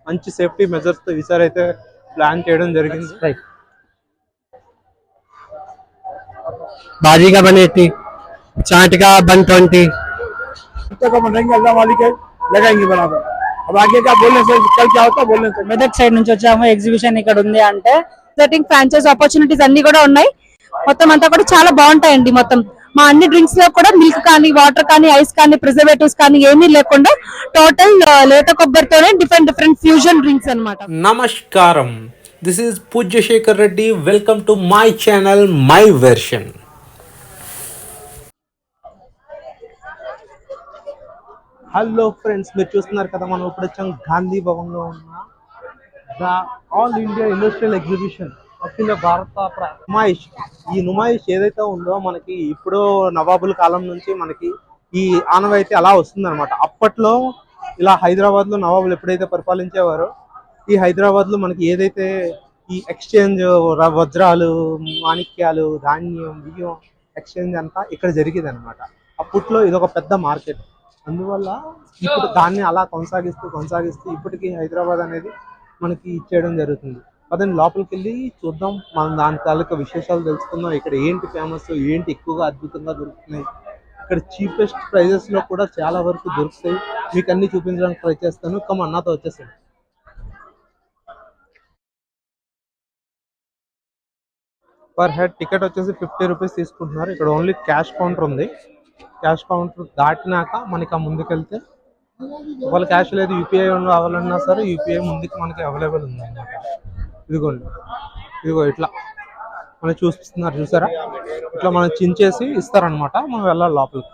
మంచి safety measures తో ఈసారి అయితే ప్లాన్ చేయడం జరిగింది. भाजी का 180, चाट का 120 लगाएंगे बराबर. अब आगे क्या बोलने से कल क्या होता बोलने से మెదక్ సైడ్ నుంచి వచ్చాము. ఎగ్జిబిషన్ ఇక్కడ ఉంది అంటే ఫ్రాంచైజ్ ఆపర్చునిటీస్ అన్ని కూడా ఉన్నాయి. మొత్తం అంతా కూడా చాలా బాగుంటాయండి. మొత్తం మా అన్ని డ్రింక్స్ లో కూడా మిల్క్ కానీ వాటర్ కానీ ఐస్ కానీ ప్రిజర్వేటివ్స్ కానీ ఏమీ లేకుండా టోటల్ లేత కొబ్బరితోనే డిఫరెంట్ ఫ్యూజన్ డ్రింక్స్ అన్నమాట. నమస్కారం, this is Pujya Shekhar Reddy. Welcome to my channel my version. Hello friends, మీరు చూస్తున్నారు కదా, మనం ఇప్పుడు వచ్చాం గాంధీ భవన్ లో ఉన్న the all India industrial exhibition Akhila Bharata Numaish. ఈ నుమాయిష్ ఏదైతే ఉందో మనకి ఇప్పుడు నవాబుల కాలం నుంచి మనకి ఈ ఆనవాయితీ అలా వస్తుందన్నమాట. అప్పట్లో ఇలా హైదరాబాద్ లో నవాబులు ఎప్పుడైతే పరిపాలించేవారో ఈ హైదరాబాద్ లో మనకి ఏదైతే ఈ ఎక్స్చేంజ్ వజ్రాలు, మాణిక్యాలు, ధాన్యం, బియ్యం ఎక్స్చేంజ్ అంతా ఇక్కడ జరిగేది అనమాట. అప్పట్లో ఇది ఒక పెద్ద మార్కెట్. అందువల్ల ఇప్పుడు దాన్ని అలా కొనసాగిస్తూ ఇప్పటికీ హైదరాబాద్ అనేది మనకి ఇచ్చేయడం జరుగుతుంది. అదే లోపలికి వెళ్ళి చూద్దాం, మనం దాని తాలూకా విశేషాలు తెలుసుకుందాం. ఇక్కడ ఏంటి ఫేమస్, ఏంటి ఎక్కువగా అద్భుతంగా దొరుకుతున్నాయి, ఇక్కడ చీపెస్ట్ ప్రైజెస్ లో కూడా చాలా వరకు దొరుకుతాయి. మీకు అన్ని చూపించడానికి ట్రై చేస్తాను. అన్నతో వచ్చేసాను. పర్ హెడ్ టికెట్ వచ్చేసి 50 రూపీస్ తీసుకుంటున్నారు. ఇక్కడ ఓన్లీ క్యాష్ కౌంటర్ ఉంది. క్యాష్ కౌంటర్ దాటినాక మనకి ఆ ముందుకెళ్తే ఒకవేళ క్యాష్ లేదు యూపీఐ కావాలన్నా సరే యూపీఐ ముందుకి మనకి అవైలబుల్ ఉంది అన్నమాట. ఇదిగో ఇట్లా మనం చూపిస్తున్నారు, చూసారా? ఇట్లా మనం చించేసి ఇస్తారనమాట. మనం వెళ్ళాలి లోపలికి.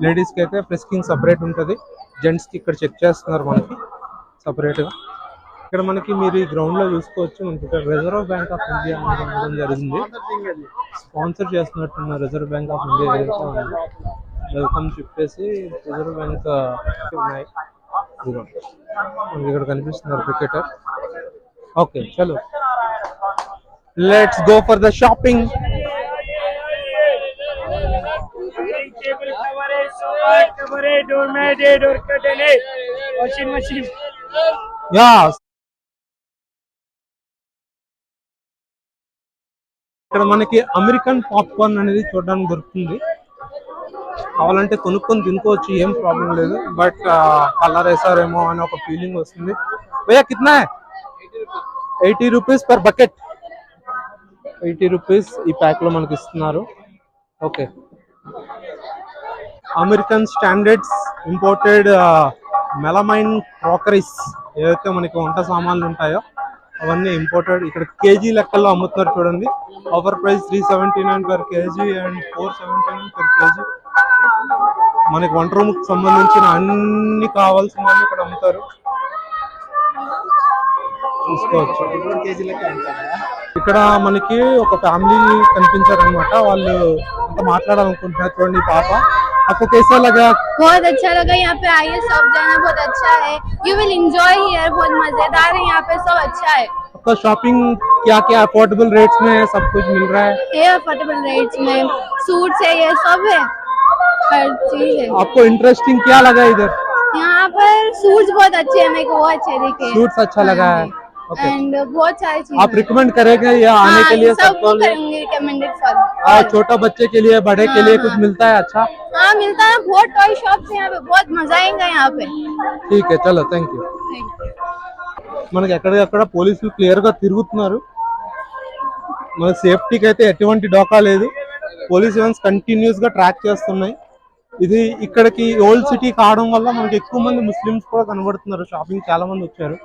లేడీస్కి అయితే ఫ్రిస్కింగ్ సపరేట్ ఉంటుంది, జెంట్స్కి ఇక్కడ చెక్ చేస్తున్నారు మనకి సపరేట్గా. ఇక్కడ మనకి మీరు ఈ గ్రౌండ్ లో చూసుకోవచ్చు, మనకి ఇక్కడ రిజర్వ్ బ్యాంక్ ఆఫ్ ఇండియా ఉండడం జరిగింది. స్పాన్సర్ చేస్తున్నట్టున్న రిజర్వ్ బ్యాంక్ ఆఫ్ ఇండియా ఏదైతే ఉంది, వెల్కమ్ చెప్పేసి రిజర్వ్ బ్యాంక్ ఉన్నాయి. మనకి ఇక్కడ కనిపిస్తున్నారు క్రికెటర్. ఓకే, చలో let's go for the shopping. ఇక్కడ మనకి అమెరికన్ పాప్కార్న్ అనేది చూడడానికి దొరుకుతుంది. కావాలంటే కొనుక్కొని తినుకోవచ్చు, ఏం ప్రాబ్లం లేదు. బట్ కలర్ వేసారేమో అని ఒక ఫీలింగ్ వస్తుంది. భయ్యా కిतना है? 80 రూపీస్ పర్ బకెట్. 80 రూపీస్ ఈ ప్యాక్ లో మనకి ఇస్తున్నారు. Okay, American standards imported melamine crockeries ఏదైతే మనకి వంట సామాన్లు ఉంటాయో అవన్నీ ఇంపోర్టెడ్. ఇక్కడ కేజీ లెక్కల్లో అమ్ముతున్నారు చూడండి. Offer price 379 per KG and 479 per KG. మనకి వంట రూమ్ కి సంబంధించిన అన్ని కావాల్సినవన్నీ ఇక్కడ అమ్ముతారు, చూసుకోవచ్చు. ఇక్కడ మనకి ఒక ఫ్యామిలీ కనిపించారనమాట. వాళ్ళు అంత మాట్లాడాలనుకుంటున్నారు. చూడండి పాప. आपको कैसा लगा? बहुत अच्छा लगा. यहाँ पे आइए, सब जाना बहुत अच्छा है. You will enjoy here. बहुत मजेदार है यहाँ पे, सब अच्छा है. आपका शॉपिंग क्या अफोर्डेबल रेट्स में है? सब कुछ मिल रहा है? ये अफोर्डेबल रेट्स में सूट्स है, ये सब है, हर चीज है. आपको इंटरेस्टिंग क्या लगा इधर? यहाँ पर सूट्स बहुत अच्छे हैं, मेरे को वो अच्छे दिखे. सूट्स अच्छा लगा है. एंड बहुत सारी चीजें आप रिकमेंड करेंगे या आने के लिए? सबको करेंगे रिकमेंडेड फॉर. छोटा बच्चे के लिए, बड़े के लिए कुछ मिलता है? अच्छा, हाँ मिलता है. बहुत टॉय शॉप्स है यहाँ पे, बहुत मजा आएगा यहाँ पे. ठीक है, चलो థ్యాంక్ యూ. మనకి ఎక్కడికక్కడ పోలీసులు క్లియర్ గా తిరుగుతున్నారు. మన సేఫ్టీకి అయితే ఎటువంటి డోకా లేదు. పోలీస్ వ్యాన్స్ కంటిన్యూస్ గా ట్రాక్ చేస్తున్నాయి. ఇది ఇక్కడికి ఓల్డ్ సిటీ కావడం వల్ల మనకి ఎక్కువ మంది ముస్లిమ్స్ కూడా కనబడుతున్నారు. షాపింగ్ చాలా మంది వచ్చారు.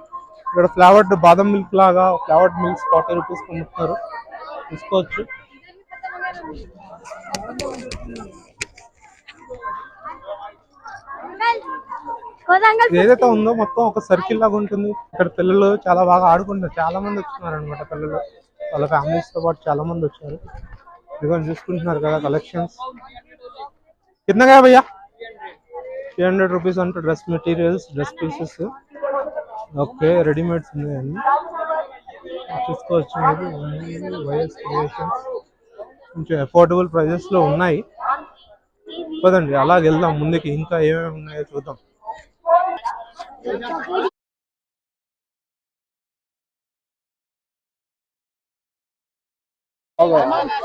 ఇక్కడ ఫ్లేవర్డ్ బాదం మిల్క్ లాగా ఫ్లేవర్డ్ మిల్క్స్ 40 రూపీస్ అమ్ముతున్నారు, తీసుకోవచ్చు. ఏదైతే ఉందో మొత్తం ఒక సర్కిల్ లాగా ఉంటుంది. ఇక్కడ పిల్లలు చాలా బాగా ఆడుకుంటారు. చాలా మంది వచ్చినారు అనమాట. పిల్లలు వాళ్ళ ఫ్యామిలీస్ తో పాటు చాలా మంది వచ్చారు. ఇదిగోని చూసుకుంటున్నారు కదా కలెక్షన్స్. కిందగా భయ్యా 300 రూపీస్ అంటే dress materials, dress pieces. Okay, readymades ఉన్నాయండి, చూసుకోవచ్చు. వైఎస్ క్రియేషన్స్ కొంచెం అఫోర్డబుల్ ప్రైజెస్ లో ఉన్నాయి. పదండి అలాగే వెళ్దాం ముందుకి, ఇంకా ఏమేమి ఉన్నాయో చూద్దాం.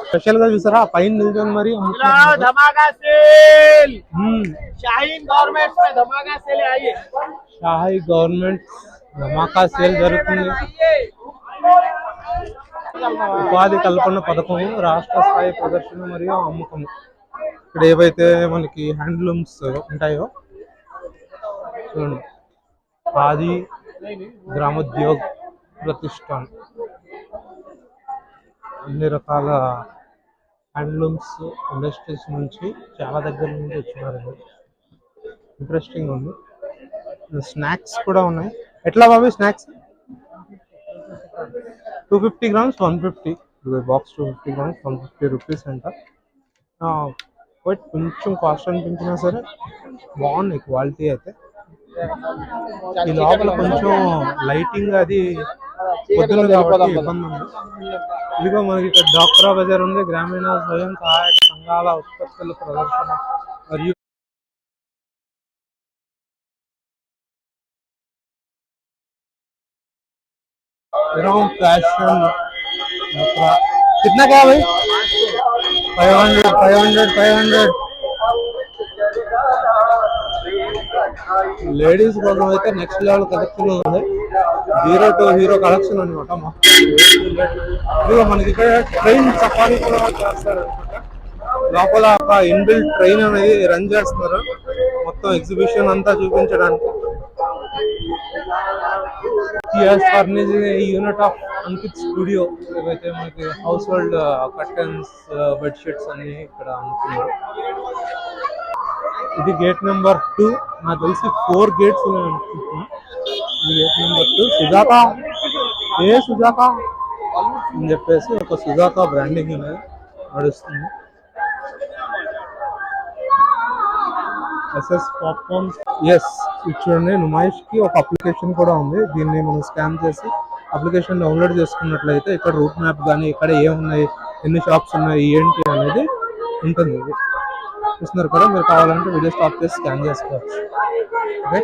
స్పెషల్ గా చూసారా పైన నిల్చొని మరి धमाका सेल शाहीन गवर्नमेंट में धमाका सेल आइए షాహీ గవర్నమెంట్ ధమాకా సేల్ జరుగుతుంది. ఉపాధి కల్పన పథకం, రాష్ట్ర స్థాయి ప్రదర్శన మరియు అమ్మకం. ఇక్కడ ఏవైతే మనకి హ్యాండ్లూమ్స్ ఉంటాయో చూడండి, ఖాదీ గ్రామోద్యోగ్ ప్రతిష్టాన్, అన్ని రకాల హ్యాండ్లూమ్స్ ఇండస్ట్రీస్ నుంచి చాలా దగ్గర నుంచి వచ్చినారు. ఇంట్రెస్టింగ్ ఉంది. స్నాక్స్ కూడా ఉన్నాయి. ఎట్లా బాబు snacks? 250 grams 150 box, 250 grams 150 rupees అంట. బట్ కొంచెం కాస్ట్ అనిపించినా సరే బాగున్నాయి క్వాలిటీ అయితే. ఈ లోపల కొంచెం లైటింగ్ అది పొద్దున కాబట్టి ఇబ్బంది ఉంది. ఇదిగో మనకి ఇక్కడ డాక్రా బజార్ ఉంది, గ్రామీణ స్వయం సహాయక సంఘాల ఉత్పత్తుల ప్రదర్శన మరియు फैशन. कितना क्या भाई? 500. లేడీస్ కోసం అయితే నెక్స్ట్ లెవెల్ కలెక్షన్ ఉంది. 0 to హీరో కలెక్షన్ అనమాట. ఇదిగో మనకి ఇక్కడ ట్రైన్ సఫారీ కూడా చేస్తారు అనమాట. లోపల ఒక ఇన్బిల్ట్ ట్రైన్ అనేది రన్ చేస్తున్నారు మొత్తం ఎగ్జిబిషన్ అంతా చూపించడానికి. He has furnished a unit of Ankit Studio. ఏవైతే మనకి హౌస్ హోల్డ్ కర్టన్స్, బెడ్షీట్స్ అన్ని ఇక్కడ అమ్ముతున్నారు. ఇది గేట్ నెంబర్ 2. నాకు తెలిసి 4 గేట్స్ ఉన్నాయి అనుకుంటున్నా. ఇది గేట్ నెంబర్ 2. సుజాత సుజాత అని చెప్పేసి ఒక సుజాత బ్రాండింగ్ అనేది నడుస్తుంది. SS popcorn. ఎస్, చూడండి నుమాయిష్ కి ఒక అప్లికేషన్ కూడా ఉంది. దీన్ని మనం స్కాన్ చేసి అప్లికేషన్ డౌన్లోడ్ చేసుకున్నట్లయితే ఇక్కడ రూట్ మ్యాప్ కానీ ఇక్కడ ఏమున్నాయి, ఎన్ని షాప్స్ ఉన్నాయి, ఏంటి అనేది ఉంటుంది. ఇది చూస్తున్నారు కదా, మీరు కావాలంటే వీడియో స్టాప్ చేసి స్కాన్ చేసుకోవచ్చు. ఓకే,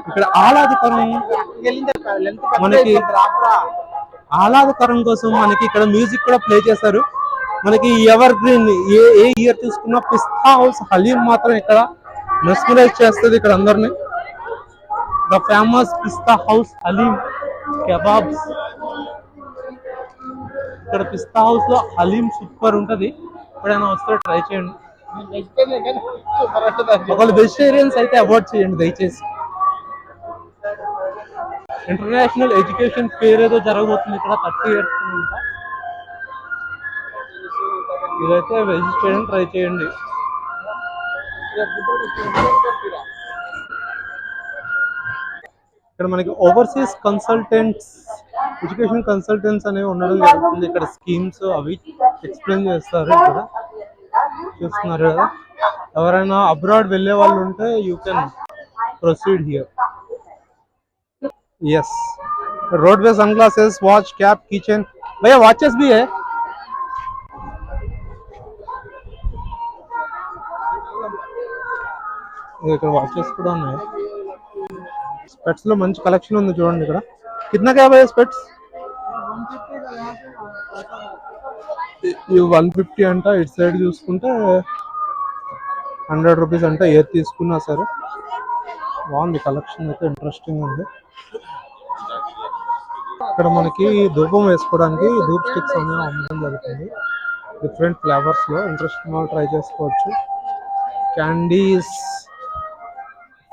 ఇక్కడ ఆహ్లాదకరం కోసం మనకి ఇక్కడ మ్యూజిక్ కూడా ప్లే చేశారు. మనకి ఎవర్ గ్రీన్ ఏ ఇయర్ చూసుకున్నా పిస్తా హౌస్ హలీం మాత్రం ఇక్కడ మెస్మరైజ్ చేస్తుంది ఇక్కడ అందరినీ. The famous Pista House haleem kebabs. ఇక్కడ పిస్తా హౌస్ లో హలీం సూపర్ ఉంటది. ఎప్పుడైనా వస్తే ట్రై చేయండి. ఒకవేళ వెజిటేరియన్స్ అయితే అవాయిడ్ చేయండి దయచేసి. ఇంటర్నేషనల్ ఎడ్యుకేషన్ ఫేర్ ఏదో జరగబోతుంది ఇక్కడ 30 years ఉంటా. ఇదైతే వెజిటేరియన్ ట్రై చేయండి. ఇక్కడ మనకి ఓవర్సీస్ కన్సల్టెంట్స్, ఎడ్యుకేషన్ కన్సల్టెంట్స్ అనేవి ఉండడం జరుగుతుంది. ఇక్కడ స్కీమ్స్ అవి ఎక్స్ప్లెయిన్ చేస్తారు. ఇక్కడ చూస్తున్నారు కదా, ఎవరైనా అబ్రాడ్ వెళ్ళే వాళ్ళు ఉంటే you can proceed here. Yes, roadway sunglasses, watch, cap, keychain. भैया वॉचेस भी है? ఇక్కడ వాచెస్ కూడా ఉన్నాయి. స్పెట్స్ లో మంచి కలెక్షన్ ఉంది చూడండి. ఇక్కడ కిतना क्या भैया స్పెట్స్? ఇవి 150 అంట. ఇటు సైడ్ చూసుకుంటే 100 రూపీస్ అంట. ఏది తీసుకున్నా సరే బాగుంది కలెక్షన్ అయితే, ఇంట్రెస్టింగ్ ఉంది. ఇక్కడ మనకి ధూపం వేసుకోవడానికి ధూప్ స్టిక్స్ అనేవి అమ్మడం జరుగుతుంది డిఫరెంట్ ఫ్లేవర్స్ లో. ఇంట్రెస్టింగ్ వాళ్ళు ట్రై చేసుకోవచ్చు. Candies,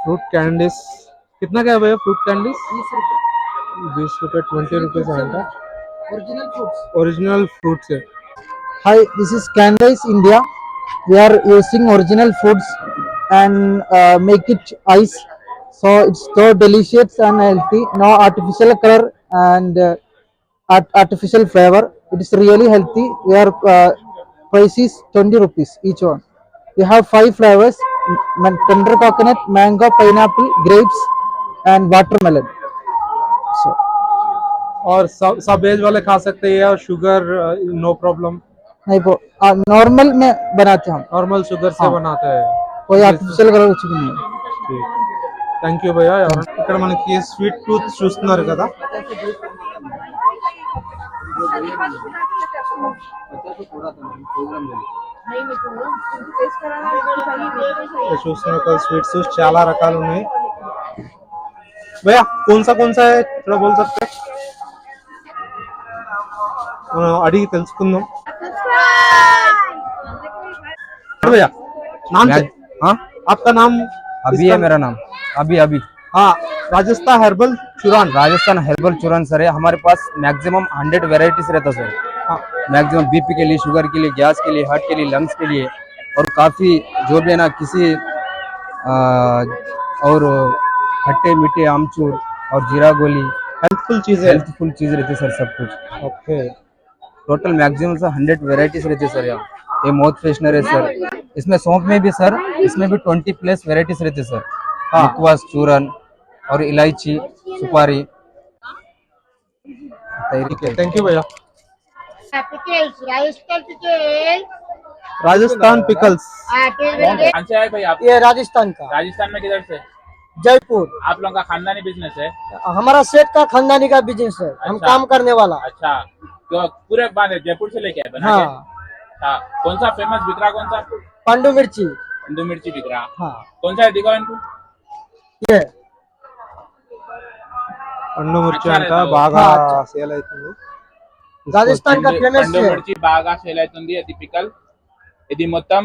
fruit candies. कितना क्या है भैया फ्रूट कैंडीज? 20 रुपए 20 रुपीज अंట. ओरिजिनल फ्रूट्स है. Hi, this is Candice India. We are using original foods and make it ice. So it's so delicious and healthy. No artificial color and artificial flavor. It is really healthy. We are price is 20 rupees each one. We have 5 flavors: tender coconut, mango, pineapple, grapes, and watermelon. So, और सब as वाले खा सकते हैं या sugar no problem? नहीं, normal में बनाते हैं हम. नॉर्मल शुगर से बनाते हैं. कोई आर्टिफिशियल कलर कुछ भी नहीं है। థ్యాంక్ యూ భయ్యా. ఇక్కడ మనకి స్వీట్ టూత్ చూస్తున్నారు కదా, ఇక్కడ చూస్తున్నారు కదా స్వీట్స్ చాలా రకాలు ఉన్నాయి. భయ్యా కौन सा है थोड़ा बोल सकते हैं? మనం అడిగి తెలుసుకుందాం. भैया नाम से? हाँ आपका नाम? अभी है मेरा नाम, अभी अभी हाँ, राजस्थान हर्बल चूरन. राजस्थान हर्बल चूरन सर है हमारे पास. मैक्सिमम 100 वेराइटीज रहता सर. हाँ. मैक्सिमम बीपी के लिए, शुगर के लिए, गैस के लिए, हार्ट के लिए, लंग्स के लिए, और काफ़ी जो भी है ना किसी और खट्टे मीठे आमचूर और जीरा गोली हेल्पफुल चीज़ रहती है सर सब कुछ. Okay. Total maximum sir 100 varieties रहती है सर यहाँ. ये माउथ फ्रेशनर है सर. इसमें सौंफ में भी सर, इसमें भी 20+ वेराइटीज रहती है सर. मुखवास, चूरन और इलायची, सुपारी. थैंक यू भैया. Rajasthan Rajasthan pickles pickles. कौन से है भाई आप? ये राजस्थान का, राजस्थान में किधर से? जयपुर. आप लोगों का खानदानी बिजनेस है? हमारा सेठ का खानदानी का बिजनेस है, हम अच्छा. काम करने वाला. अच्छा, तो पूरे बांधे जयपुर से लेके आए बना के? हाँ, हाँ. कौन सा फेमस बिक रहा? कौन सा? पांडु मिर्ची. हिंदू मिर्ची बिक रहा. हाँ, कौन सा है दिखाओ इनको. ये పండు మిర్చి अच्छा అంట रहता है. బాగా हाँ, సేల్ అవుతుంది. राजस्थान का फेमस పండు है, మిర్చి బాగా సేల్ అవుతుంది. అది పికల్. ఇది మొత్తం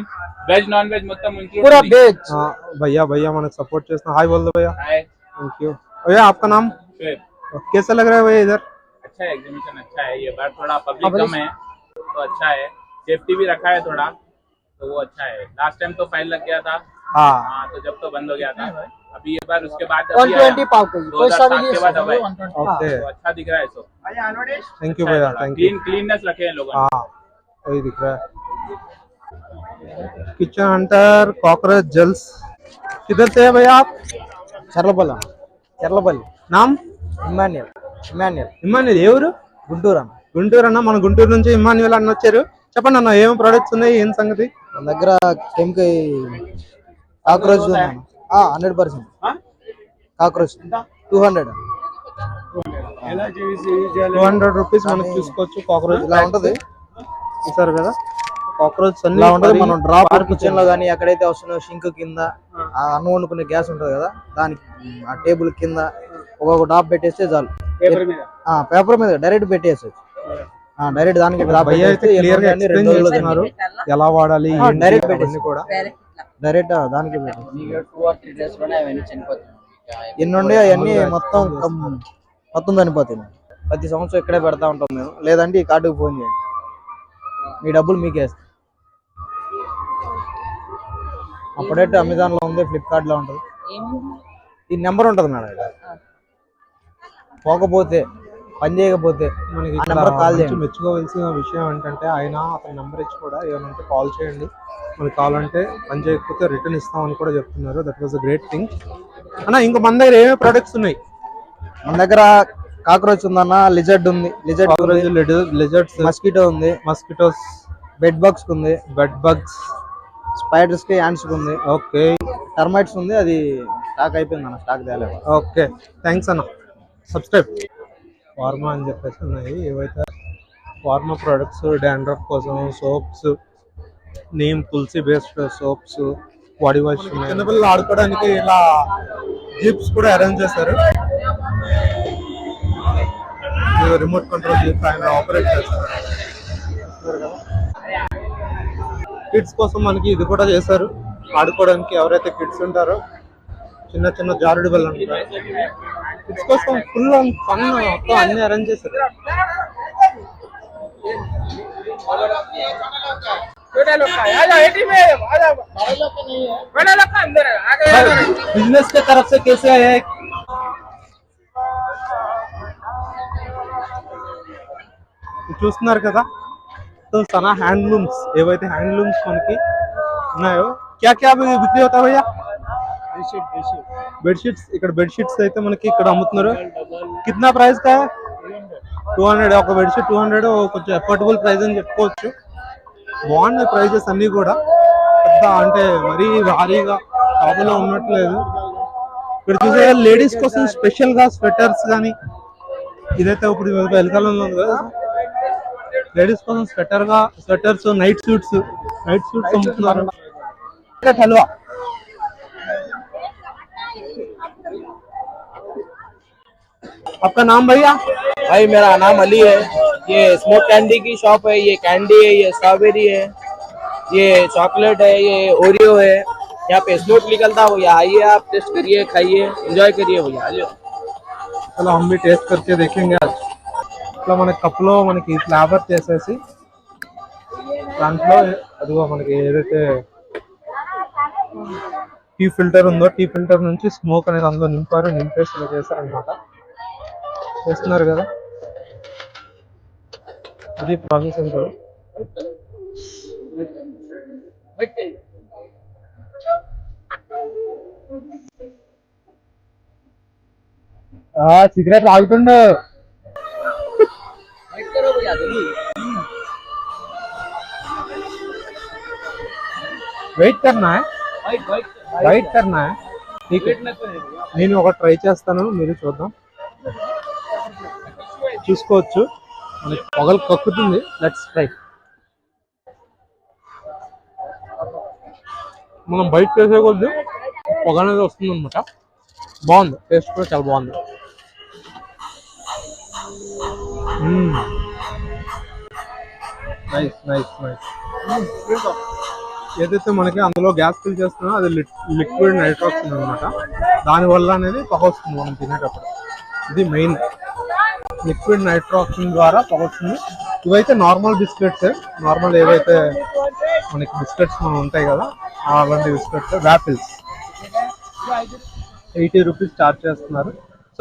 వెజ్ నాన్ వెజ్ మొత్తం पूरा ఇంక్లూడ్. वेज. हाँ, भैया भैया मैंने सपोर्ट చేస్తున్నా. हाय बोल दो भैया. है. थैंक यू भैया. आपका नाम कैसा लग रहा है भैया इधर? अच्छा है, एग्जीबिशन अच्छा है. ये बार थोड़ा पब्लिक कम है तो अच्छा है. सेफ्टी भी रखा है थोड़ा, तो वो अच्छा है. लास्ट टाइम तो फाइन लग गया था. हाँ. हाँ, तो जब तो बंद हो गया था. अभी ये बार उसके बाद अभी आया. 120 पाव का, कोई सा भी 2007 के बाद अब है. ओके. तो अच्छा दिख रहा है. सो थैंक यू भैया. Thank you. क्लीननेस रखे हैं लोगों ने. हाँ, वही दिख रहा है. Kitchen hunter cockroach gels. किधर से है भैया आप? చర్లపల్లి. చర్లపల్లి. नाम? ఇమాన్యుయల్. ఇమాన్యుయల్. ఇమ్మాన్యుయల్. ఏ ఊరు? గుంటూరు అన్న. గుంటూరు అన్న. మన గుంటూరు నుంచి ఇమ్మాన్యుయల్ అన్న వచ్చారు. చెప్పండి అన్న, ఏం ప్రొడక్ట్స్ ఉన్నాయి, ఏం సంగతి? మన దగ్గర కెమికల్ కాక్రోచ్ 100%. కాక్రోచ్ 200. 200 రూపీస్ మనకి చూసుకోవచ్చు. కాక్రోచ్ ఇలా ఉంటది. చూసారు కదా, కాక్రోచ్ అన్ని ఇలా ఉంటది. మనం డ్రాప్ పార్క్ కిచెన్ లో గానీ ఎక్కడైతే వస్తుందో షింక్ కింద ఆ అన్నం వండుకునే గ్యాస్ ఉంటది కదా, దానికి ఆ టేబుల్ కింద ఒక్కొక్క డ్రాప్ పెట్టేస్తే చాలు. పేపర్ మీద డైరెక్ట్ పెట్టేసి డైరెక్ట్ దానికి డ్రాప్ భయ్య అయితే క్లియర్ గా ఎక్స్ప్లెయిన్ చేస్తున్నారు ఎలా వాడాలి, డైరెక్ట్ అవన్నీ కూడా. డైరెక్ట్ దానికి పెట్టేసి ఎన్ని ఉండే అవన్నీ మొత్తం చనిపోతాయి. ప్రతి సంవత్సరం ఇక్కడే పెడతా ఉంటాం మేము. లేదంటే ఈ కార్డుకి ఫోన్ చేయండి, మీ డబ్బులు మీకే వేస్తాం. అప్పుడైతే అమెజాన్ లో ఉంది, ఫ్లిప్కార్ట్ లో ఉంటుంది. ఈ నెంబర్ ఉంటుంది మేడం. ఇక్కడ పోకపోతే పని చేయకపోతే మనకి ఆ నెంబర్ కాల్ చేయండి. మెచ్చుకోవాల్సిన విషయం ఏంటంటే ఆయన అతని నెంబర్ ఇచ్చి కూడా ఏమంటే కాల్ చేయండి, మనకి కావాలంటే పని చేయకపోతే రిటర్న్ ఇస్తామని కూడా చెప్తున్నారు. That was a great thing అన్న. ఇంకా మన దగ్గర ఏమేమి ప్రొడక్ట్స్ ఉన్నాయి? మన దగ్గర కాక్రోచ్ ఉందన్న, లిజర్డ్ ఉంది, లిజర్డ్స్, మస్కిటో ఉంది, మస్కిటోస్, బెడ్ బగ్స్ ఉంది, బెడ్ బగ్స్, స్పైడర్స్ కి యాండ్స్ ఉంది, ఓకే, టర్మైట్స్ ఉంది. అది స్టాక్ అయిపోయింది అన్న, స్టాక్ తేలేదు. ఓకే, థ్యాంక్స్ అన్న. సబ్స్క్రైబ్. ఫార్మా అని చెప్పేసి ఉన్నాయి. ఏవైతే ఫార్మా ప్రొడక్ట్స్, డాండ్రఫ్ కోసం సోప్స్, నీమ్ తులసి బేస్డ్ సోప్స్, బాడీ వాష్, చిన్నపిల్లలు ఆడుకోవడానికి ఇలా జిప్స్ కూడా అరేంజ్ చేశారు. రిమోట్ కంట్రోల్ జిప్స్ ఆయన ఆపరేట్ చేస్తారు. కిడ్స్ కోసం మనకి ఇది కూడా చేశారు, ఆడుకోవడానికి. ఎవరైతే కిడ్స్ ఉంటారో చిన్న చిన్న జారుడు బల్ల ఉంటారు, కిడ్స్ కోసం ఫుల్ ఫన్ మొత్తం అన్ని అరేంజ్ చేశారు. బిజినెస్ के तरफ से कैसे है? చూస్తున్నారు కదా, तो सना హ్యాండ్లూమ్స్, ఏవైతే హ్యాండ్లూమ్స్ మనకి ఉన్నాయో. क्या क्या बिक्री होता है भैया? బెడ్షీట్స్. ఇక్కడ బెడ్షీట్స్ అయితే మనకి ఇక్కడ అమ్ముతున్నారు. కిतना ప్రైస్ का है? 200. ఒక బెడ్షీట్ 200. కొంచెం అఫోర్డబుల్ ప్రైస్ అని చెప్పుకోవచ్చు. బాగున్నాయి ప్రైజెస్ అన్ని కూడా. పెద్ద అంటే మరీ భారీగా షాపులో ఉన్నట్లేదు. ఇక్కడ చూసే లేడీస్ కోసం స్పెషల్ గా స్వెటర్స్ కానీ, ఇదైతే ఇప్పుడు వెనకాలంలో ఉంది కదా లేడీస్ కోసం స్వెటర్స్, నైట్ సూట్స్ అమ్ముతున్నారు. హల్వా आपका नाम भैया? भाई मेरा नाम अली है। ये स्मोक कैंडी की शॉप है। ये कैंडी है, ये स्ट्रॉबेरी है, ये चॉकलेट है, ये ओरियो है। यहाँ पे स्मोक निकलता है भैया, आइए आप टेस्ट करिए, खाइए, एंजॉय करिए भैया। चलो हम भी टेस्ट करके देखेंगे आज. ఇట్లా మన కప్లో మనకి ఫ్లేవర్ చేసేసి దాంట్లో అదిగో మనకి ఏదైతే టీ ఫిల్టర్ ఉందో టీ ఫిల్టర్ నుంచి స్మోక్ అనేది అందులో నింపేసి ఇలా చేశారు అనమాట. చేస్తున్నారు కదా, అది ప్రాసెస్ ఏంటో. సిగరెట్ తాగుతుండే వెయిట్ करना है వెయిట్ करना है ठीक है. నేను ఒక ట్రై చేస్తాను, మీరు చూద్దాం. చూసుకోవచ్చు మనకి పొగలు కక్కుతుంది. Let's try. మనం బయట చేసే కొద్ది పొగ అనేది వస్తుంది అనమాట. బాగుంది, టేస్ట్ కూడా చాలా బాగుంది. Nice nice nice. ఏదైతే మనకి అందులో గ్యాస్ ఫిల్ చేస్తున్నా అది లిక్విడ్ నైట్రాక్సిన్ అనమాట. దానివల్ల అనేది పొగ వస్తుంది మనం తినేటప్పుడు. ఇది మెయిన్, లిక్విడ్ నైట్రాక్సిన్ ద్వారా పొగ వస్తుంది. ఇవైతే నార్మల్ బిస్కెట్స్, నార్మల్ ఏవైతే మనకి బిస్కెట్స్ మనం ఉంటాయి కదా అలాంటి బిస్కెట్స్. వ్యాపిల్స్ 80 రూపీస్ చార్జ్ చేస్తున్నారు.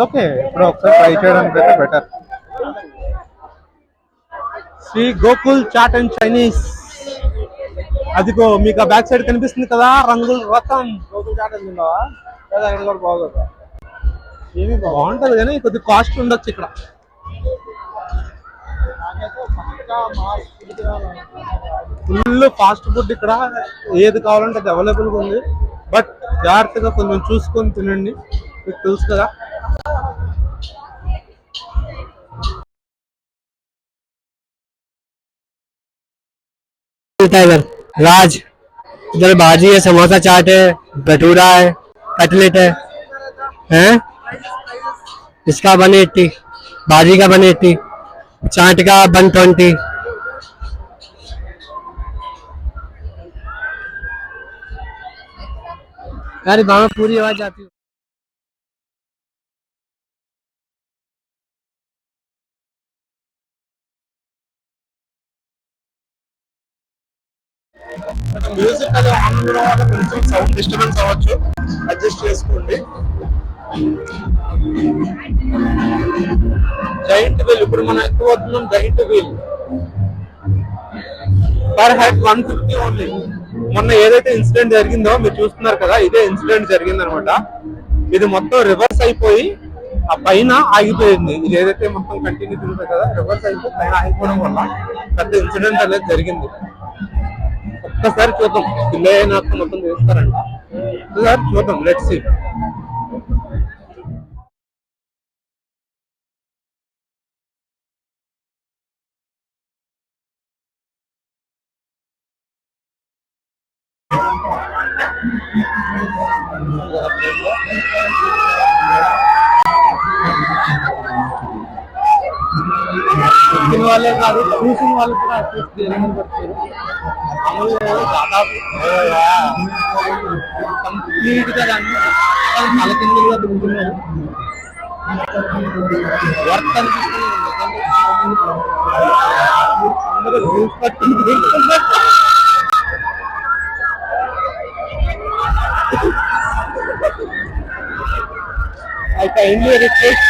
ఓకే, ఇప్పుడు ఒకసారి ట్రై చేయడానికి అయితే better. Shri Gokul chaat and Chinese, అదిగో మీకు ఆ బ్యాక్ సైడ్ కనిపిస్తుంది కదా రంగుల రథం. గోకుల్ చాట్ అని కూడా బాగోదు, ఏమి బాగుంటది కానీ కొద్ది కాస్ట్ ఉండొచ్చు ఇక్కడ. ఫుల్ ఫాస్ట్ ఫుడ్ ఇక్కడ, ఏది కావాలంటే అది అవైలబుల్గా ఉంది. బట్ జాగ్రత్తగా కొంచెం చూసుకొని తినండి, మీకు తెలుసు కదా. टाइगर राज, इधर भाजी है, समोसा चाट है, भटूरा है, कटलेट है, हैं? इसका 180, भाजी का 180, चाट का 120. यार बाबा पूरी आवाज आती है. మ్యూజిక్ అది ఆన్ ఉండడం వల్ల కొంచెం సౌండ్ డిస్టర్బెన్స్ అవ్వచ్చు, అడ్జస్ట్ చేసుకోండి. జైంట్ వీల్, ఇప్పుడు మనం ఎక్కువ అవుతున్నాం giant wheel. Per head 150 only. మొన్న ఏదైతే ఇన్సిడెంట్ జరిగిందో మీరు చూస్తున్నారు కదా, ఇదే ఇన్సిడెంట్ జరిగింది అనమాట. ఇది మొత్తం రివర్స్ అయిపోయి ఆ పైన ఆగిపోయింది. ఇది ఏదైతే మొత్తం కంటిన్యూ తిరుగుతుంది కదా, రివర్స్ అయిపోయి పైన ఆగిపోవడం వల్ల పెద్ద ఇన్సిడెంట్ అనేది జరిగింది. ఒక్కసారి చూద్దాం, డిలే అయినాక మొత్తం చేస్తారంట. ఒకసారి చూద్దాం, లెట్స్ సీ. చూసిన వాళ్ళే కాదు, చూసిన వాళ్ళు కూడా పడతారు. దాదాపు కంప్లీట్ గా తల కిందగా తిరుగుతున్నారు. వర్క్ అనిపిస్తుంది. అందరూ జ్యూస్ పట్టింది. I kindly request.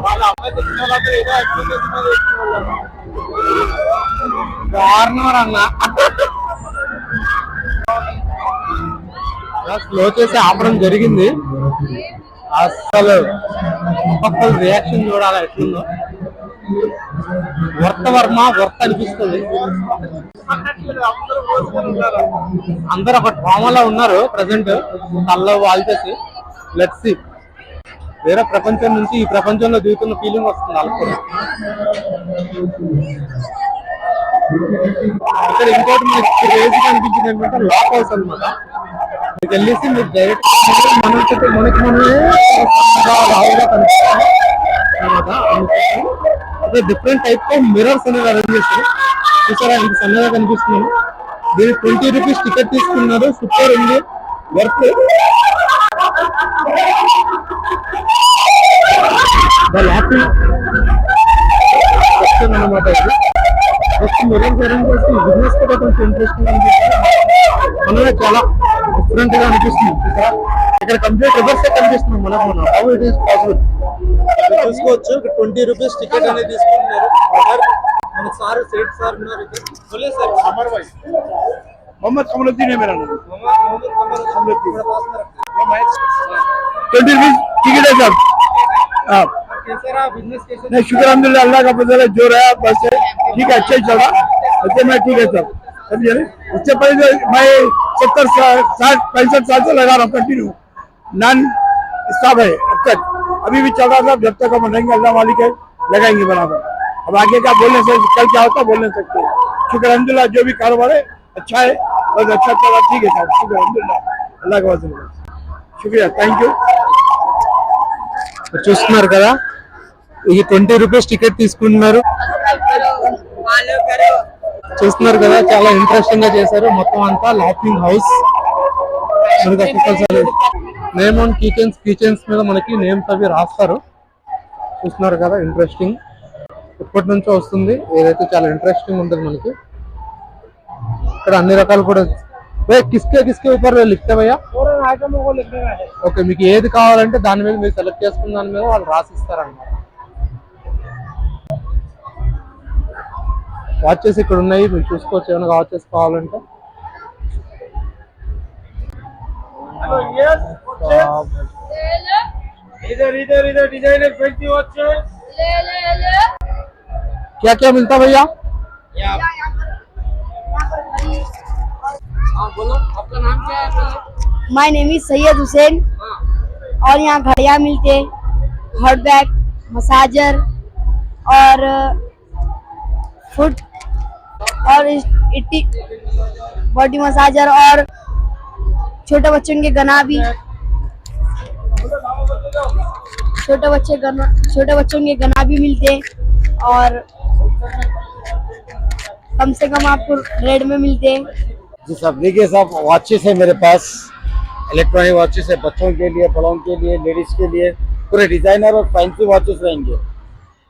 వాళ్ళ అమ్మాయి తెచ్చిన వాళ్ళందరూ ఏదో యాక్టివిటీస్ దారుణం అన్న. స్లో చేసి ఆపడం జరిగింది. అసలు ఒక్కొక్కరు రియాక్షన్ చూడాలి ఎట్లుందో. వర్తవర్మ వర్త అనిపిస్తుంది. అందరూ ఒక డ్రామాలో ఉన్నారు ప్రజెంట్, తల్లో వాల్చేసి. లెట్స్ సీ, వేరే ప్రపంచం నుంచి ఈ ప్రపంచంలో దిగుతున్న ఫీలింగ్ వస్తుంది వాళ్ళకి కూడా. ఇక్కడ ఇంకోటి మనకి క్రేజీ అనిపించింది ఏంటంటే లాక్ హౌస్ అనమాట. మీకు వెళ్ళేసి మీరు డైరెక్ట్ మనకి మనమే రావుగా కనిపిస్తాం అనమాట. అదే డిఫరెంట్ టైప్ ఆఫ్ మిరర్స్ అనేది అరేంజ్ చేస్తారు. చూసారా ఇంత సన్నగా కనిపిస్తున్నాను. దీనికి 20 రూపీస్ టికెట్ తీసుకున్నారు. సూపర్ ఉంది, వర్త్. అనమాట ఇది జస్ట్ మిరర్స్ అరేంజ్ చేసి బిజినెస్ కూడా కొంచెం ఇంట్రెస్టింగ్ అనిపిస్తుంది. మనమే చాలా డిఫరెంట్ గా అనిపిస్తుంది. ఇక్కడ కంప్లీట్ రివర్స్ కనిపిస్తుంది మనకు. హౌ ఇట్ ఈస్ పాసిబుల్ చూసుకోవచ్చు. ఇక్కడ 20 రూపీస్ టికెట్ అనేది తీసుకుంటున్నారు. మనకు సార్ సేठ సార్ ఉన్నారు ఇక్కడ. बोलिए सर, हमारे भाई मोहम्मद कमरुद्दीन है मेरा नाम. मोहम्मद कमरुद्दीन 20 रुपीस टिकट है सर. हाँ कैसा रहा बिजनेस, कैसे? नहीं शुक्र अल्हम्दुलिल्लाह, अल्लाह का फजल है, जो रहा बस ठीक है, अच्छा ही चल रहा. अच्छा मैं ठीक है सर, समझे. इससे पहले मैं 70 60 65 साल से लगा रहा हूँ कंटिन्यू. नॉन स्टॉप है अब तक, अभी भी चल रहा था. जब तक हम रहेंगे अल्लाह मालिक है, लगाएंगे बराबर. अब आगे का बोलने से कल क्या होता बोल नहीं सकते. शुक्र अल्हम्दुलिल्लाह, जो भी कारोबार है अच्छा है, बस अच्छा चला, ठीक है सर. शुक्र अल्हम्दुलिल्लाह, अल्लाह का वजह. शुक्रिया, థ్యాంక్ యూ. చూస్తున్నారు కదా, ఈ 20 రూపీస్ టికెట్ తీసుకుంటున్నారు. చూస్తున్నారు కదా, చాలా ఇంట్రెస్టింగ్ గా చేశారు మొత్తం అంతా. Laughing house name on kitchens మీద మనకి నేమ్స్ అవి రాస్తారు. చూస్తున్నారు కదా, ఇంట్రెస్టింగ్. ఇప్పటి నుంచో వస్తుంది, ఏదైతే చాలా ఇంట్రెస్టింగ్ ఉంటుంది మనకి. ఇక్కడ అన్ని రకాలు కూడా కిస్కే ఊపర్ లిఖతే భయ్యా. ఓకే, మీకు ఏది కావాలంటే దాని మీద మీరు సెలెక్ట్ చేసుకున్న దాని మీద వాళ్ళు రాసిస్తారన్నమాట. వాచెస్ ఇక్కడ ఉన్నాయి, మీరు చూసుకోవచ్చు ఏమైనా వాచెస్ కావాలంటే. क्या क्या मिलता भैया? बोलो, आपका नाम क्या है? My name is Syed Hussain. और यहाँ घड़ियाँ मिलते, हॉट बैग, मसाजर और फुट और बॉडी मसाजर और छोटे बच्चों के गना भी. छोटे बच्चों के गना भी मिलते और कम से कम आपको रेट में मिलते. जी सब देखिए, सब वॉचेस है मेरे पास, इलेक्ट्रॉनिक वॉचेस है बच्चों के लिए, बड़ों के लिए, लेडीज के लिए. पूरे डिजाइनर और फैंसी वॉचेस रहेंगे.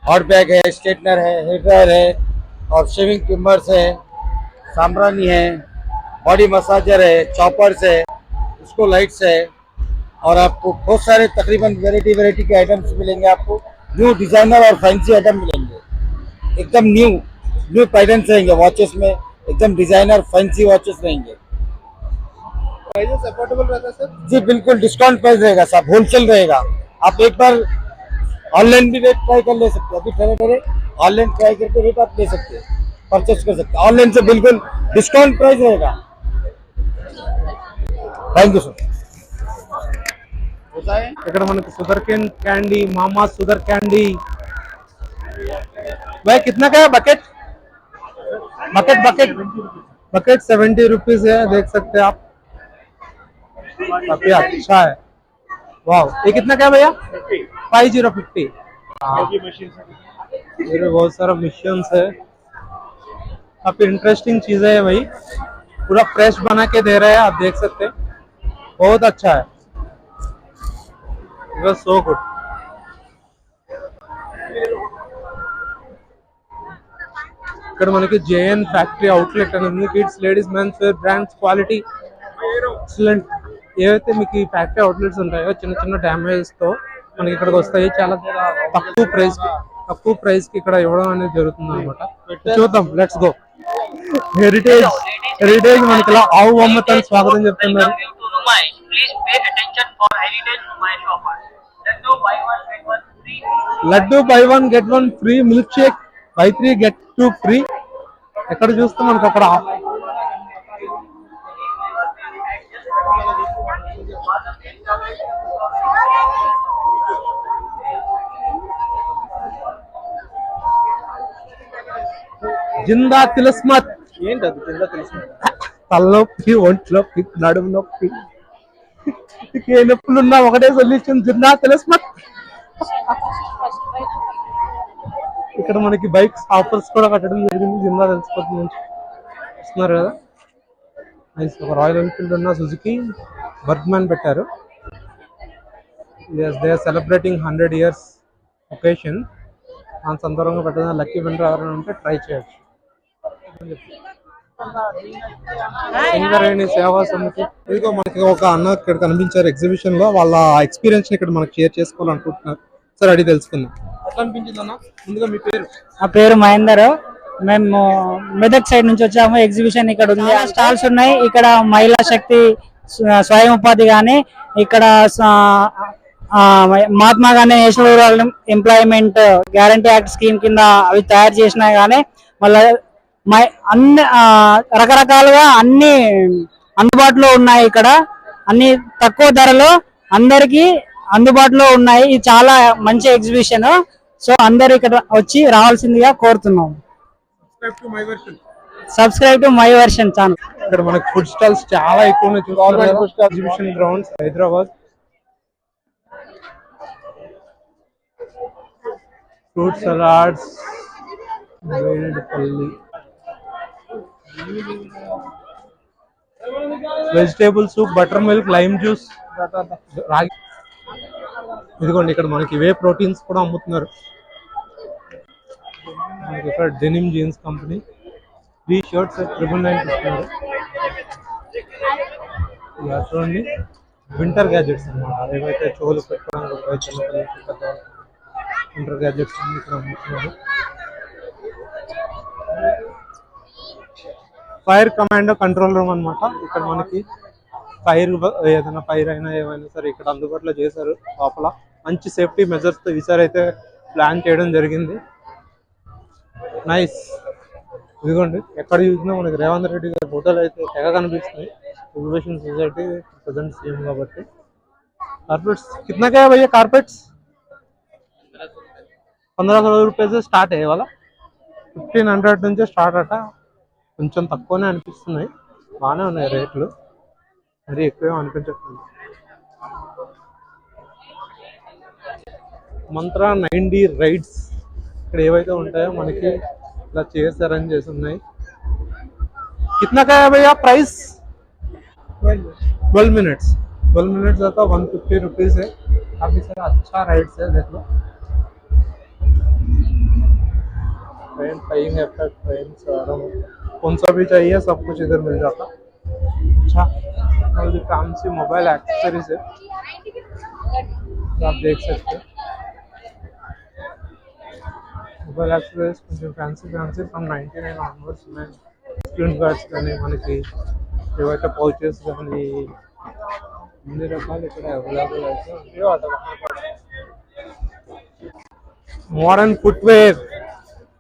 हॉट बैग है, स्ट्रेटनर है, हेयर ड्रायर है और शेविंग ट्रिमर्स है, साम्रानी है, बॉडी मसाजर है, चॉपर्स है, इसको लाइट्स है. और आपको बहुत सारे तकरीबन वेराइटी के आइटम्स मिलेंगे. आपको न्यू डिजाइनर और फैंसी आइटम मिलेंगे. एकदम न्यू पैटर्न्स रहेंगे वॉचेस में, एकदम डिजाइनर फैंसी वॉचेस रहेंगे. प्राइस अफोर्डेबल रहता है सर? जी बिल्कुल डिस्काउंट प्राइस रहेगा, सब होलसेल रहेगा. आप एक बार ऑनलाइन भी रेट ट्राई कर ले सकते हैं. अभी ठहरे ऑनलाइन ट्राई करके रेट आप ले सकते हैं, परचेस कर सकते हैं. ऑनलाइन से बिल्कुल डिस्काउंट प्राइस रहेगा. Thank you sir. ఇక్కడ మనకి सुगर केन कैंडी, मामा सुगर कैंडी. भाई कितना का है बकेट? बकेट 70 रुपीज है, देख सकते हैं आप. काफी अच्छा है. वाह, ये कितना का है भैया? 5050. ये बहुत सारा मशीन्स है, काफी इंटरेस्टिंग चीजें है भाई. पूरा फ्रेश बना के दे रहे हैं, आप देख सकते हैं. बहुत अच्छा है, it was so good. ఇక్కడ మనకి జేఎన్ ఫ్యాక్టరీ అవుట్లెట్ అని ఉంది. Kids, ladies, mens wear brands, quality excellent. ఏవైతే మీకు ఈ ఫ్యాక్టరీ అవుట్లెట్స్ ఉంటాయో చిన్న చిన్న డ్యామేజెస్ తో మనకి ఇక్కడికి వస్తాయి. చాలా తక్కువ ప్రైస్ కి ఇక్కడ ఇవ్వడం అనేది జరుగుతుంది అనమాట. చూద్దాం, లెట్స్ గో. హెరిటేజ్ మనకి ఇలా ఆవు బొమ్మతో స్వాగతం చెప్తున్నారు. Laddu by one get one free milk shake. By 3 get 2 free. ఎక్కడ చూస్తే మనకు అక్కడ జిందా తిలస్మత్. ఏంటది జిందా తిలస్మత్? తలనొప్పి, ఒంట్లోకి, నడుము నొప్పి, ఏ నొప్పులున్నా ఒకటే సొల్యూషన్, జిందా తిలస్మత్. ఇక్కడ మనకి బైక్స్ ఆఫర్స్ కూడా కట్టడం జరిగింది జిందా తిలస్మత్ నుంచి. ఇస్తున్నారు కదా. ఒక రాయల్ ఎన్ఫీల్డ్ ఉన్న సుజుకి బర్గ్మాన్ పెట్టారు. They are celebrating 100 years occasion. దాని సందర్భంగా పెట్టిన లక్కీ విన్నర్ ఎవరైనా ఉంటే ట్రై చేయొచ్చు. సింగరేణి సేవా సమితి. ఇదిగో మనకి ఒక అన్న ఇక్కడ కనిపించారు ఎగ్జిబిషన్ లో. వాళ్ళ ఎక్స్పీరియన్స్ ఇక్కడ మనకి షేర్ చేసుకోవాలనుకుంటున్నారు. సార్ అడిగి తెలుసుకుందాం. ఎట్లా అనిపించింది అన్న? ముందుగా మీ పేరు? నా పేరు మహేందర్. మేము మెదక్ సైడ్ నుంచి వచ్చాము. ఎగ్జిబిషన్ ఇక్కడ ఉంది, స్టాల్స్ ఉన్నాయి. ఇక్కడ మహిళా శక్తి, స్వయం ఉపాధి గానీ, ఇక్కడ Mahatma Gandhi national rural employment guarantee act scheme కింద అవి తయారు చేసినా గానీ మళ్ళీ అన్ని రకరకాలుగా అన్ని అందుబాటులో ఉన్నాయి. ఇక్కడ అన్ని తక్కువ ధరలో అందరికి అందుబాటులో ఉన్నాయి. ఇది చాలా మంచి ఎగ్జిబిషన్. సో అందరు ఇక్కడ వచ్చి రావాల్సిందిగా కోరుతున్నాం. Subscribe to my version channel. ఇక్కడ మనకి ఫుడ్ స్టాల్స్ చాలా ఎక్కువ exhibition grounds Hyderabad. Fruit salads, వేడిపల్లి, vegetable soup, butter milk, lime juice, ragi. ఇదిగోండి ఇక్కడ మనకి ఇవే ప్రోటీన్స్ కూడా అమ్ముతున్నారు. మనకి ఇక్కడ డెనిమ్ జీన్స్ కంపెనీ 3 షర్ట్స్ 999 ఇస్తున్నారు. ఇలా చూడండి వింటర్ గ్యాజెట్స్ అన్నమాట. ఏవైతే చెవులు పెట్టుకోవడానికి వింటర్ గ్యాజెట్స్ ఇక్కడ అమ్ముతున్నారు. ఫైర్ కమాండో కంట్రోల్ రూమ్ అన్నమాట. ఇక్కడ మనకి ఫైర్ ఏదైనా ఫైర్ అయినా ఏమైనా సరే ఇక్కడ అందుబాటులో చేశారు. లోపల మంచి సేఫ్టీ మెజర్స్ తో ఈసారి అయితే ప్లాన్ చేయడం జరిగింది. నైస్. ఇదిగోండి ఎక్కడ చూసినా మనకి రేవంత్ రెడ్డి గారి ఫోటోలు అయితే తెగ కనిపిస్తున్నాయి. ఎగ్జిబిషన్ సొసైటీ ప్రజెంట్ సీఎం కాబట్టి. కార్పెట్స్ कितना का है भैया? कार्पेट्स 1500 रुपये से స్టార్ట్ అయ్యే వాళ్ళ 1500 నుంచే స్టార్ట్ అట. కొంచెం తక్కువనే అనిపిస్తున్నాయి, బాగానే ఉన్నాయి రేట్లు, మరీ ఎక్కువ అనిపించట్లేదు. మంత్రా 90 రైడ్స్ ఇక్కడ ఏవైతే ఉంటాయో మనకి ఇలా చైర్స్ అరేంజ్ చేసి ఉన్నాయి. कितना का है भैया प्राइस? 12 मिनट्स. 12 मिनट्स आता 150 रुपीज है. काफी सारा अच्छा राइड्स है. देख लो ट्रेन, फ्लाइंग इफेक्ट, ट्रेन कौन सा भी चाहिए सब कुछ इधर मिल जाता. अच्छा और फैंसी मोबाइल एक्सेसरीज है, आप देख सकते हैं. मोबाइल एक्सेसरीज కొంచెం ఫ్యాన్సీ ఫ్రమ్ 99 ఆన్వర్డ్స్ ఉన్నాయి. స్క్రీన్ గార్డ్స్ కానీ మనకి ఏవైతే పౌచెస్ కానీ అన్ని రకాలు ఇక్కడ అవైలబుల్ అయితే. Modern footwear,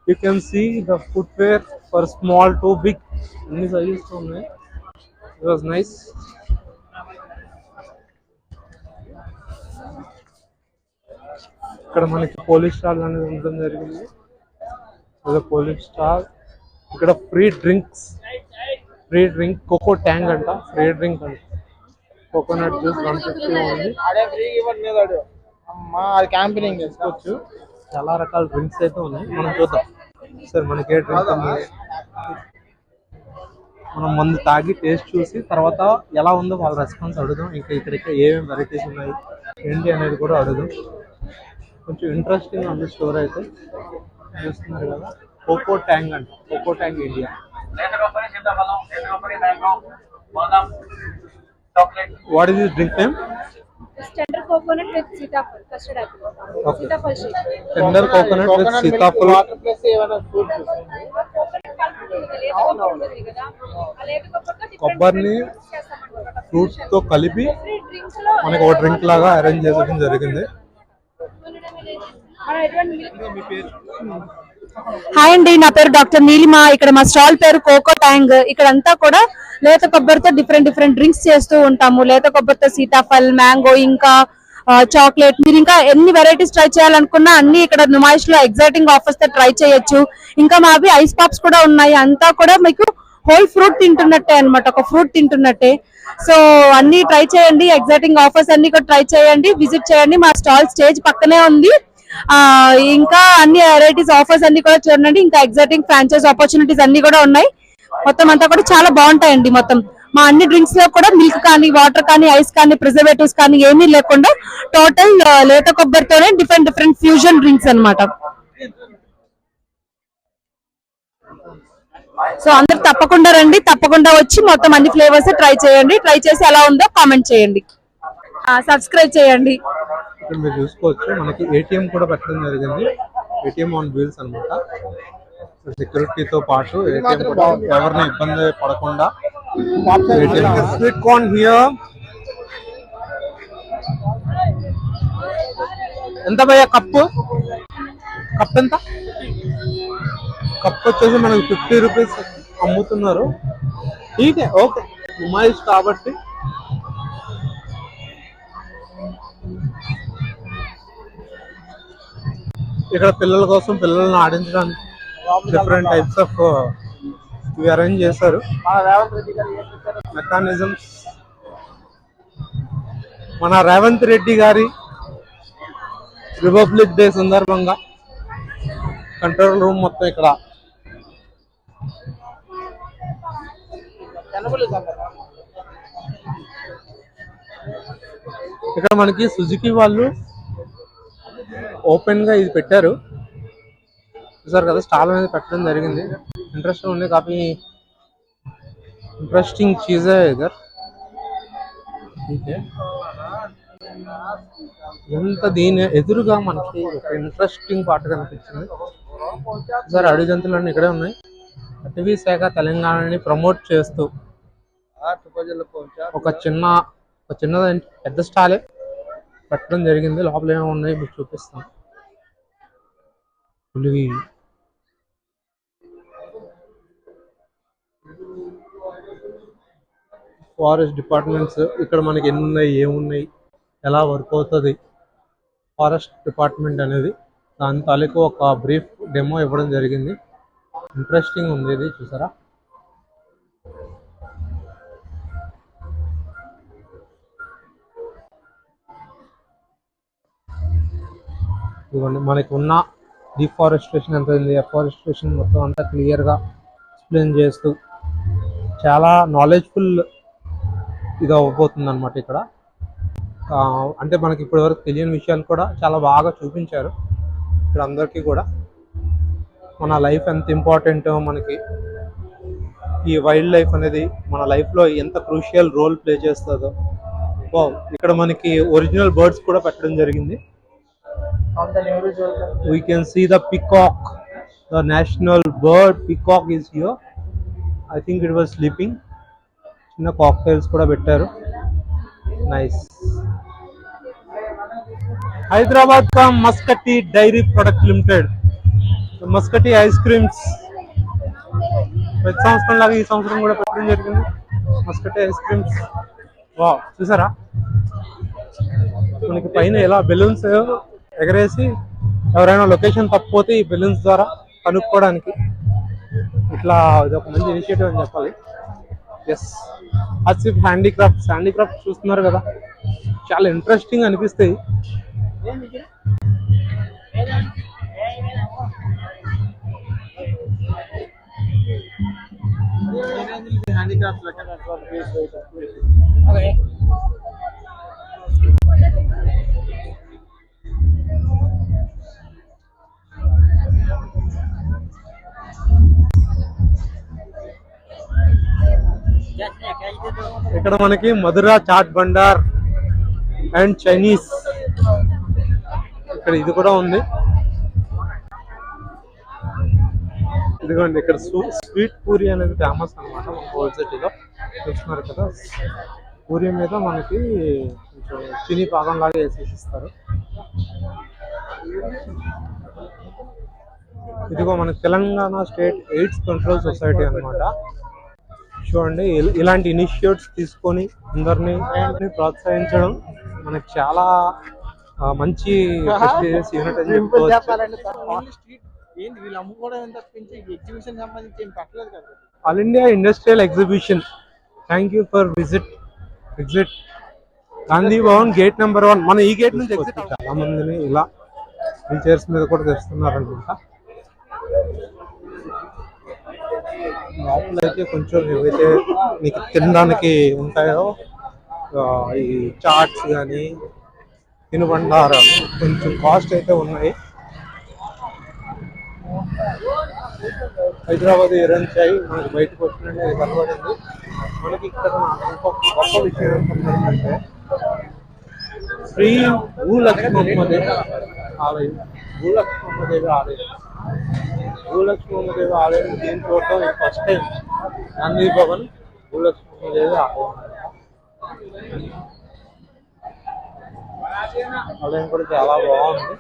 you can see the footwear for small to big, అన్ని సైజెస్ ఉన్నాయి. It was nice. ఇక్కడ మనకి పోలీస్ స్టాల్ అనేది ఉండడం జరిగింది. Police stall. ఇక్కడ free drinks, free drink coco Tang అంట, ఫ్రీ డ్రింక్ అంట. కోకోనట్ జ్యూస్ 150 ఉంది. క్యాంపింగ్ చేసుకోవచ్చు. చాలా రకాల డ్రింక్స్ అయితే ఉన్నాయి, మనం చూద్దాం. సార్ మనకి ఏ డ్రింక్ మనం ముందు తాగి టేస్ట్ చూసి తర్వాత ఎలా ఉందో వాళ్ళ రెస్పాన్స్ అడుగుదాం. ఇంకా ఇక్కడికి ఏమేమి వెరైటీస్ ఉన్నాయి ఏంటి అనేది కూడా అడుగుదాం. కొంచెం ఇంట్రెస్టింగ్ ఉంది స్టోర్ అయితే. చూస్తున్నారు కదా, కోకో ట్యాంగ్ అంట, Coco Tang India. What is this drink name? Tender coconut with sitapal custard apple. Okay. Sitapal shake. Tender coconut with sitapal. కొబ్బరిని ఫ్రూట్స్ తో కలిపి మనకి ఒక డ్రింక్ లాగా అరేంజ్ చేయడం జరిగింది. హాయ్ అండి, నా పేరు డాక్టర్ నీలిమ. ఇక్కడ మా స్టాల్ పేరు కోకో ట్యాంగ్. ఇక్కడ అంతా కూడా లేత కొబ్బరితో డిఫరెంట్ డ్రింక్స్ చేస్తూ ఉంటాము. లేత కొబ్బరితో సీతాఫల్, మ్యాంగో, ఇంకా చాక్లెట్. మీరు ఇంకా ఎన్ని వెరైటీస్ ట్రై చేయాలనుకున్నా అన్ని ఇక్కడ నుమాయిష్ లో ఎగ్జైటింగ్ ఆఫర్స్ తో ట్రై చేయొచ్చు. ఇంకా మావి ఐస్ పాప్స్ కూడా ఉన్నాయి. అంతా కూడా మీకు హోల్ ఫ్రూట్ తింటున్నట్టే అన్నమాట, ఒక ఫ్రూట్ తింటున్నట్టే. సో అన్ని ట్రై చేయండి, ఎగ్జైటింగ్ ఆఫర్స్ అన్ని కూడా ట్రై చేయండి, విజిట్ చేయండి. మా స్టాల్ స్టేజ్ పక్కనే ఉంది. ఇంకా అన్ని వెరైటీస్ ఆఫర్స్ అన్ని కూడా చూడండి. ఇంకా ఎగ్జైటింగ్ ఫ్రాంచైజ్ ఆపర్చునిటీస్ అన్ని కూడా ఉన్నాయి. మొత్తం అంతా కూడా చాలా బాగుంటాయండి. మొత్తం మా అన్ని డ్రింక్స్ లో కూడా మిల్క్ కానీ, వాటర్ కానీ, ఐస్ కానీ, ప్రిజర్వేటివ్స్ కానీ ఏమీ లేకుండా టోటల్ లేత కొబ్బరితోనే డిఫరెంట్ ఫ్యూజన్ డ్రింక్స్ అన్నమాట. సో అందరు తప్పకుండా రండి, తప్పకుండా వచ్చి మొత్తం అన్ని ఫ్లేవర్స్ ట్రై చేయండి. ట్రై చేసి ఎలా ఉందో కామెంట్ చేయండి, సబ్స్క్రైబ్ చేయండి. ఇక్కడ మీరు చూసుకోవచ్చు, మనకి ఏటీఎం కూడా పెట్టడం జరిగింది. ఏటీఎం ఆన్ వీల్స్ అన్నమాట. సెక్యూరిటీతో పాటు ఏటీఎం కూడా ఎవరిని ఇబ్బంది పడకుండా స్వీట్ కార్న్ హియర్. ఎంత భయ్యా కప్పు ఎంత? కప్ వచ్చేసి మనకు 50 రూపీస్ అమ్ముతున్నారు. ఠీకే, ఓకే, నుమాయిష్ కాబట్టి. ఇక్కడ పిల్లల కోసం, పిల్లల్ని ఆడించడానికి డిఫరెంట్ టైప్స్ ఆఫ్ ఇవి అరేంజ్ చేశారు. మెకానిజమ్స్ మన రేవంత్ రెడ్డి గారి రిపబ్లిక్ డే సందర్భంగా కంట్రోల్ రూమ్ మొత్తం ఇక్కడ మనకి సుజుకి వాళ్ళు ఓపెన్ గా ఇది పెట్టారు, చూసారు కదా. స్టాల్ అనేది పెట్టడం జరిగింది. ఇంట్రెస్టింగ్ ఉంది, కాఫీ ఇంట్రెస్టింగ్ చీజ్ ఇదర్. ఎంత దీని ఎదురుగా మనకి ఒక ఇంట్రెస్టింగ్ పార్ట్ కనిపించింది. సార్ అడవి జంతువులన్నీ ఇక్కడే ఉన్నాయి. అటవీ శాఖ తెలంగాణని ప్రమోట్ చేస్తూ ఒక చిన్నది పెద్ద స్టాలే పెట్టడం జరిగింది. లోపల ఏమో ఉన్నాయి మీకు చూపిస్తాను. పులివి, ఫారెస్ట్ డిపార్ట్మెంట్స్ ఇక్కడ మనకి ఎన్ని ఉన్నాయి, ఏమున్నాయి, ఎలా వర్క్ అవుతుంది ఫారెస్ట్ డిపార్ట్మెంట్ అనేది, దాని తాలూకు ఒక బ్రీఫ్ డెమో ఇవ్వడం జరిగింది. ఇంట్రెస్టింగ్ ఉంది ఇది, చూసారా. ఇదిగోండి మనకి ఉన్న డిఫారెస్టేషన్ ఎంత ఉంది, అఫారెస్టేషన్ మొత్తం అంతా క్లియర్గా ఎక్స్ప్లెయిన్ చేస్తూ చాలా నాలెడ్జ్ఫుల్ ఇది అవ్వబోతుంది అనమాట. ఇక్కడ అంటే మనకి ఇప్పటివరకు తెలియని విషయాలు కూడా చాలా బాగా చూపించారు ఇక్కడ అందరికీ కూడా. మన లైఫ్ ఎంత ఇంపార్టెంట్, మనకి ఈ వైల్డ్ లైఫ్ అనేది మన లైఫ్లో ఎంత క్రూషియల్ రోల్ ప్లే చేస్తుందో. ఇక్కడ మనకి ఒరిజినల్ బర్డ్స్ కూడా పెట్టడం జరిగింది. We can see the peacock, the national bird peacock is here. I think it was sleeping. చిన్న కాక్టైల్స్ కూడా పెట్టారు. నైస్. హైదరాబాద్ కా Mascati dairy product limited, Mascati ice creams ప్రతి సంవత్సరం లాగా ఈ సంవత్సరం కూడా పెట్టడం జరిగింది. మస్కటి ఐస్ క్రీమ్స్, వా చూసారా. మనకి పైన ఎలా బెలూన్స్ ఎగరేసి ఎవరైనా లొకేషన్ తప్పిపోతే ఈ బెలూన్స్ ద్వారా కనుక్కోవడానికి, ఇట్లా ఇది ఒక మంచి ఇనిషియేటివ్ అని చెప్పాలి. ఎస్, ఆసిఫ్ హ్యాండీక్రాఫ్ట్ చూస్తున్నారు కదా, చాలా ఇంట్రెస్టింగ్ అనిపిస్తాయి. ఇక్కడ మనకి Madhura chat Bandar and Chinese, ఇక్కడ ఇది కూడా ఉంది. ఇదిగోండి ఇక్కడ స్వీట్ పూరి అనేది ఫేమస్ అనమాట మన హోల్ సిటీలో. చూస్తున్నారు కదా, పూరి మీద మనకి కొంచెం చిని పాకం లాగా వేసేసి ఇస్తారు. ఇదిగో మన Telangana state AIDS control society అన్నమాట. చూడండి ఇలాంటి ఇనిషియేటివ్స్ తీసుకొని అందరినీ ప్రోత్సహించడం మనకు చాలా మంచి ప్రెస్టీజియస్ యూనిట్ అని చెప్పుకోవచ్చు. All India industrial exhibition. Thank you for visit Gandhi Bhavan gate number 1. మన ఈ గేట్ నుంచి ఎగ్జిట్ చాలా మందిని ఇలా వీల్ చైర్స్ మీద కూడా తెస్తున్నారనమాట. లోపల అయితే కొంచెం ఏవైతే మీకు తినడానికి ఉంటాయో ఈ చాట్స్ కానీ తినుబండారాలు కొంచెం కాస్ట్ అయితే ఉన్నాయి. హైదరాబాద్ ఎరన్ చాయ్ మనకి బయటకు వచ్చినట్టు కనబడింది. మనకి ఇక్కడ ఇంకొక గొప్ప విషయం ఏంటంటే శ్రీ భూలక్ష్మమ్మదేవి ఆలయం. భూలక్ష్మమ్మదేవి ఆలయం దీని చూడటం ఫస్ట్ టైం. గాంధీ భవన్ భూలక్ష్మమ్మదేవి ఆలయం కూడా చాలా బాగుంది.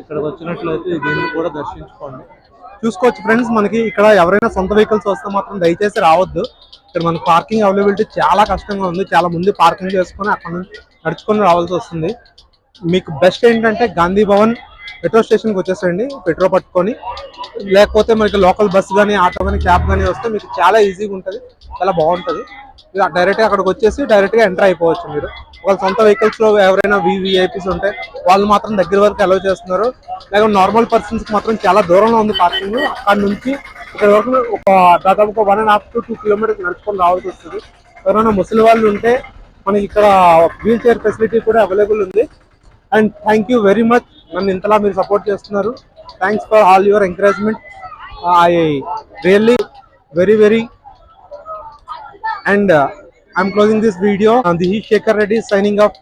ఇక్కడికి వచ్చినట్లయితే దీన్ని కూడా దర్శించుకోండి. చూసుకోవచ్చు ఫ్రెండ్స్, మనకి ఇక్కడ ఎవరైనా సొంత వెహికల్స్ వస్తే మాత్రం దయచేసి రావద్దు. ఇక్కడ మనకి పార్కింగ్ అవైలబిలిటీ చాలా కష్టంగా ఉంది. చాలా ముందు పార్కింగ్ చేసుకొని అక్కడ నుంచి నడుచుకొని రావాల్సి వస్తుంది. మీకు బెస్ట్ ఏంటంటే గాంధీ భవన్ మెట్రో స్టేషన్కి వచ్చేసండి, మెట్రో పట్టుకొని. లేకపోతే మనకి లోకల్ బస్ కానీ ఆటో కానీ క్యాబ్ కానీ వస్తే మీకు చాలా ఈజీగా ఉంటుంది, చాలా బాగుంటుంది. డైరెక్ట్గా అక్కడికి వచ్చేసి డైరెక్ట్గా ఎంటర్ అయిపోవచ్చు. మీరు వాళ్ళ సొంత వెహికల్స్లో ఎవరైనా విఐపీస్ ఉంటే వాళ్ళు మాత్రం దగ్గర వరకు అలౌ చేస్తున్నారు. లేకపోతే నార్మల్ పర్సన్స్కి మాత్రం చాలా దూరంలో ఉంది పార్కింగ్. అక్కడ నుంచి ఇక్కడ వరకు దాదాపు 1.5 to 2 kilometers నడుచుకొని రావాల్సి వస్తుంది. ఎవరైనా ముసలి వాళ్ళు ఉంటే మనకి ఇక్కడ వీల్ చైర్ ఫెసిలిటీ కూడా అవైలబుల్ ఉంది. And thank you very much, నన్ను ఇంతలా మీరు సపోర్ట్ చేస్తున్నారు. Thanks for all your encouragement. I really very and I'm closing this video. This is Shekhar Reddy signing off.